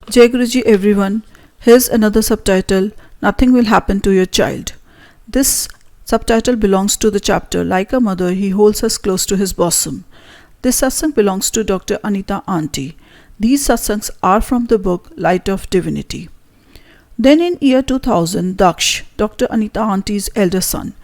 Jai Guruji everyone. Here's another subtitle, Nothing Will Happen to Your Child. This subtitle belongs to the chapter Like a Mother, He Holds Us Close to His Bosom. This satsang belongs to Dr. Anita Aunty. These satsangs are from the book Light of Divinity. Then in year 2000, Daksh, Dr. Anita Aunty's elder son,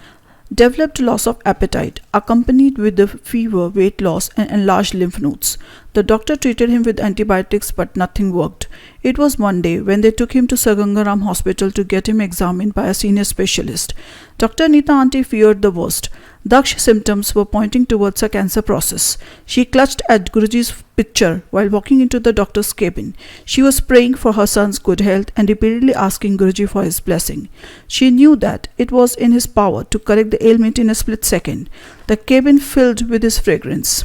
developed loss of appetite accompanied with the fever, weight loss and enlarged lymph nodes. The doctor treated him with antibiotics but nothing worked. It was Monday when they took him to Sir Gangaram Hospital to get him examined by a senior specialist. Dr. Anita Aunty feared the worst. Daksh's symptoms were pointing towards a cancer process. She clutched at Guruji's picture while walking into the doctor's cabin. She was praying for her son's good health and repeatedly asking Guruji for his blessing. She knew that it was in his power to correct the ailment in a split second. The cabin filled with his fragrance.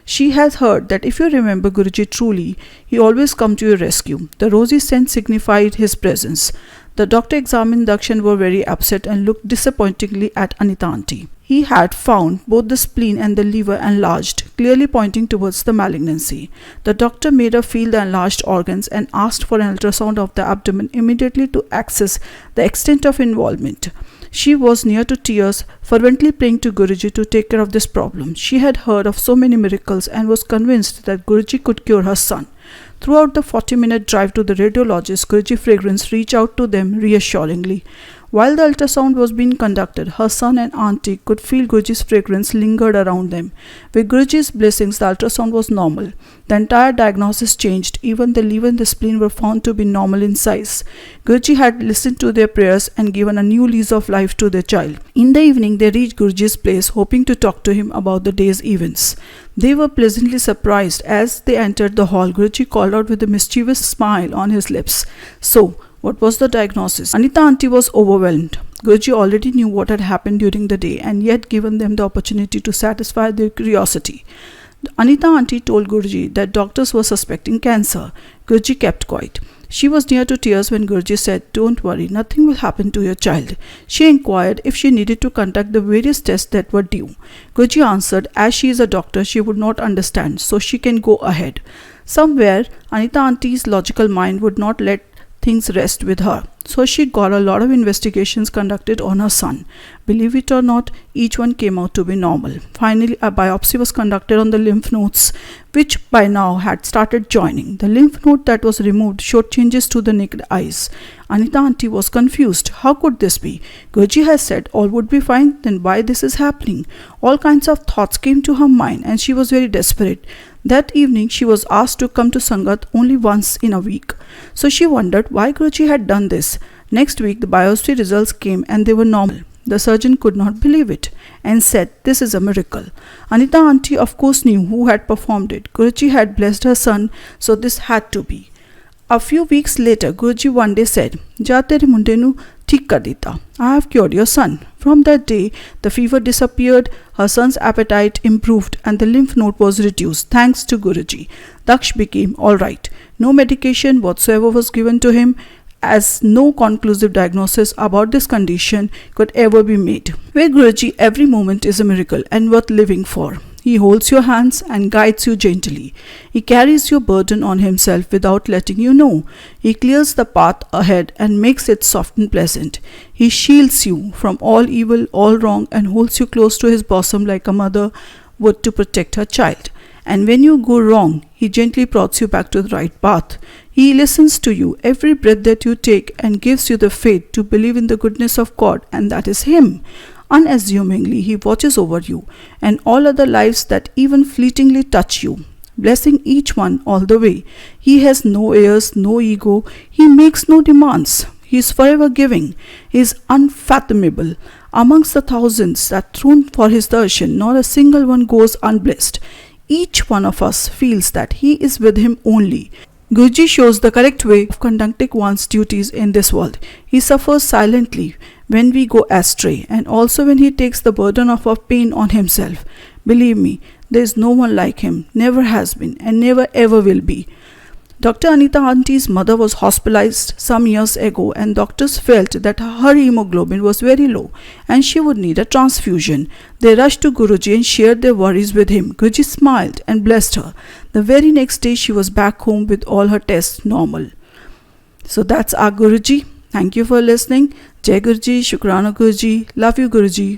She had heard that if you remember Guruji truly, he always come to your rescue. The rosy scent signified his presence. The doctor examined Daksh and were very upset and looked disappointingly at Anita Aunty. He had found both the spleen and the liver enlarged, clearly pointing towards the malignancy. The doctor made her feel the enlarged organs and asked for an ultrasound of the abdomen immediately to assess the extent of involvement. She was near to tears, fervently praying to Guruji to take care of this problem. She had heard of so many miracles and was convinced that Guruji could cure her son. Throughout the 40-minute drive to the radiologist, Guruji fragrance reached out to them reassuringly. While the ultrasound was being conducted, her son and auntie could feel Guruji's fragrance lingered around them. With Guruji's blessings, the ultrasound was normal. The entire diagnosis changed. Even the liver and the spleen were found to be normal in size. Guruji had listened to their prayers and given a new lease of life to their child. In the evening, they reached Guruji's place, hoping to talk to him about the day's events. They were pleasantly surprised as they entered the hall. Guruji called out with a mischievous smile on his lips. So, what was the diagnosis? Anita Aunty was overwhelmed. Guruji already knew what had happened during the day and yet given them the opportunity to satisfy their curiosity. Anita Aunty told Guruji that doctors were suspecting cancer. Guruji kept quiet. She was near to tears when Guruji said, "Don't worry, nothing will happen to your child." She inquired if she needed to conduct the various tests that were due. Guruji answered, as she is a doctor, she would not understand, so she can go ahead. Somewhere, Anita Auntie's logical mind would not let things rest with her. So she got a lot of investigations conducted on her son. Believe it or not, each one came out to be normal. Finally, a biopsy was conducted on the lymph nodes, which by now had started joining. The lymph node that was removed showed changes to the naked eyes. Anita Aunty was confused. How could this be? Guruji has said all would be fine, then why this is happening? All kinds of thoughts came to her mind and she was very desperate. That evening, she was asked to come to Sangat only once in a week. So she wondered why Guruji had done this. Next week, the biopsy results came and they were normal. The surgeon could not believe it and said, "This is a miracle." Anita Aunty of course knew who had performed it. Guruji had blessed her son, so this had to be. A few weeks later, Guruji one day said, "Ja tere munde nu theek kar dita. I have cured your son." From that day, the fever disappeared, her son's appetite improved and the lymph node was reduced thanks to Guruji. Daksh became alright. No medication whatsoever was given to him, as no conclusive diagnosis about this condition could ever be made. With Guruji, every moment is a miracle and worth living for. He holds your hands and guides you gently. He carries your burden on himself without letting you know. He clears the path ahead and makes it soft and pleasant. He shields you from all evil, all wrong, and holds you close to his bosom like a mother would to protect her child. And when you go wrong, he gently prods you back to the right path. He listens to you every breath that you take and gives you the faith to believe in the goodness of God, and that is Him. Unassumingly, He watches over you and all other lives that even fleetingly touch you, blessing each one all the way. He has no heirs, no ego. He makes no demands. He is forever giving. He is unfathomable. Amongst the thousands that throne for His darshan, not a single one goes unblessed. Each one of us feels that He is with Him only. Guruji shows the correct way of conducting one's duties in this world. He suffers silently when we go astray and also when He takes the burden of our pain on Himself. Believe me, there is no one like Him, never has been and never ever will be. Dr. Anita Auntie's mother was hospitalized some years ago and doctors felt that her hemoglobin was very low and she would need a transfusion. They rushed to Guruji and shared their worries with him. Guruji smiled and blessed her. The very next day she was back home with all her tests normal. So that's our Guruji. Thank you for listening. Jai Guruji, Shukrana Guruji. Love you Guruji.